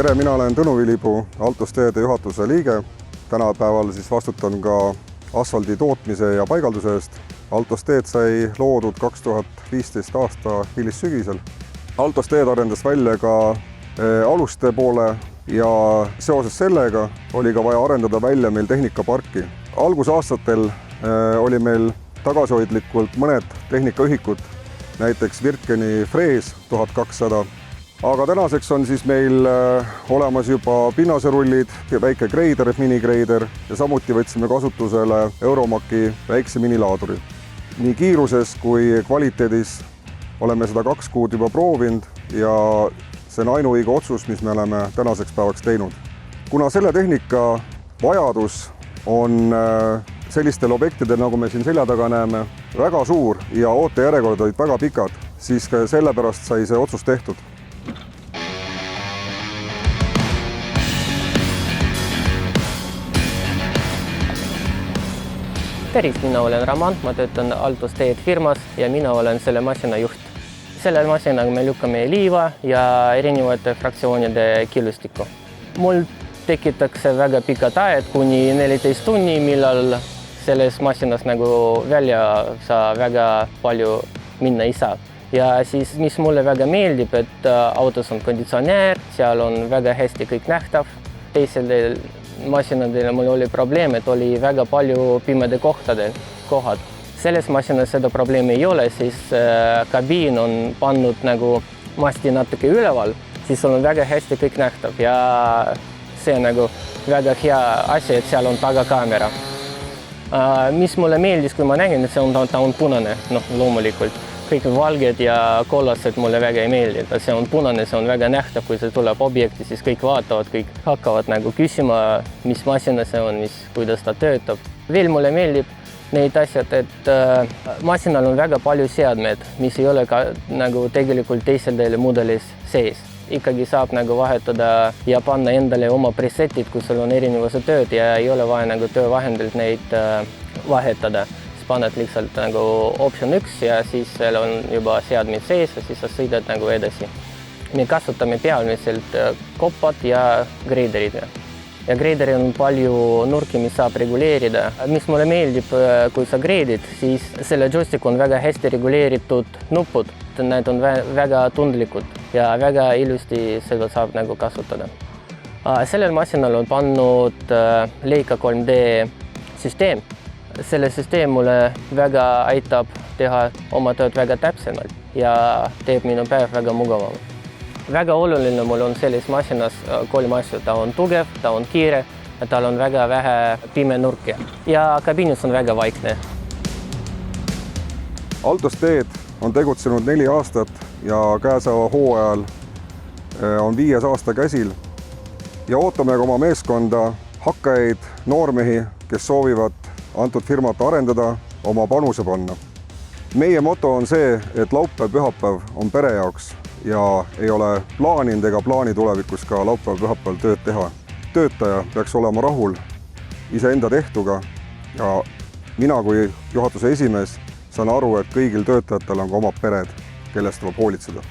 Tere, mina olen Tõnu Vilipuu, Altosteede juhatuse liige. Tänapäeval vastutan ka asfaldi tootmise ja paigalduse eest. Altosteed sai loodud 2015 aasta hilissügisel. Altosteed arendas välja ka aluste poole ja seoses sellega oli ka vaja arendada välja meil tehnikaparki. Algusaastatel oli meil tagasihoidlikult mõned tehnikaühikud, näiteks Virkeni Frees 1200. Aga tänaseks on meil olemas juba pinnaserullid, väike greider, minigreider ja samuti võtsime kasutusele Euromaki väikse minilaaduri. Nii kiiruses kui kvaliteedis oleme seda 2 kuud juba proovinud ja see on ainuõige otsus, mis me oleme tänaseks päevaks teinud. Kuna selle tehnika vajadus on sellistel objektidel, nagu me siin selja taga näeme, väga suur ja ootejärjekord olid väga pikad, siis ka sellepärast sai see otsus tehtud. Tervis, mina olen Roman, ma töötan Altosteed firmas ja mina olen selle masina juht. Selle masinaga me lükkame liiva ja erinevate fraktsioonide killustikku. Mul tekitakse väga pikad ajad kuni 14 tunni, millal selles masinas välja sa väga palju minna ei saa. Ja siis, mis mulle väga meeldib, et autos on konditsioneer, seal on väga hästi kõik nähtav. Teisel masinadel mul oli probleem, et oli väga palju pimede kohad. Selles masinas seda probleemi ei ole, siis kabiin on pannud masti natuke üleval, siis on väga hästi kõik nähtav ja see on väga hea asi, et seal on tagakaamera. Mis mulle meeldis, kui ma nägin, et ta on punane, loomulikult. Kõik valged ja kollased mulle väga ei meeldi. See on punane, see on väga nähtav, kui see tuleb objekti, siis kõik vaatavad, kõik hakkavad küsima, mis masina see on, kuidas ta töötab. Veel mulle meeldib neid asjad, et masinal on väga palju seadmed, mis ei ole ka tegelikult teisel mudelis sees. Ikkagi saab vahetada ja panna endale oma presetid, kus sul on erinevuse tööd ja ei ole vaja töövahendilt neid vahetada. Paned lihtsalt option 1 ja siis seal on juba seadmed sees ja siis sa sõidad edasi. Me kasutame peamiselt kopad ja greiderid. Ja greideri on palju nurki, mis saab reguleerida. Mis mulle meeldib, kui sa greidid, siis selle joystick on väga hästi reguleeritud nupud. Need on väga tundlikud ja väga ilusti seda saab kasutada. Sellel masinal on pannud Leica 3D süsteem. Selle süsteem mulle väga aitab teha oma tööd väga täpsemalt ja teeb minu päev väga mugavam. Väga oluline mul on selles masinas 3 asju. Ta on tugev, ta on kiire ja tal on väga vähe pime nurki ja kabiinis on väga vaikne. Altosteed on tegutsenud 4 aastat ja käesoleva hooajal on 5. aasta käsil ja ootame ka oma meeskonda hakkajaid, noormehi, kes soovivad antud firmat arendada, oma panuse panna. Meie moto on see, et laupäev-pühapäev on pere jaoks ja ei ole plaaninud ega plaani tulevikus ka laupäev-pühapäeval tööd teha. Töötaja peaks olema rahul iseenda tehtuga ja mina kui juhatuse esimees saan aru, et kõigil töötajatel on ka omad pered, kellest tuleb hoolitseda.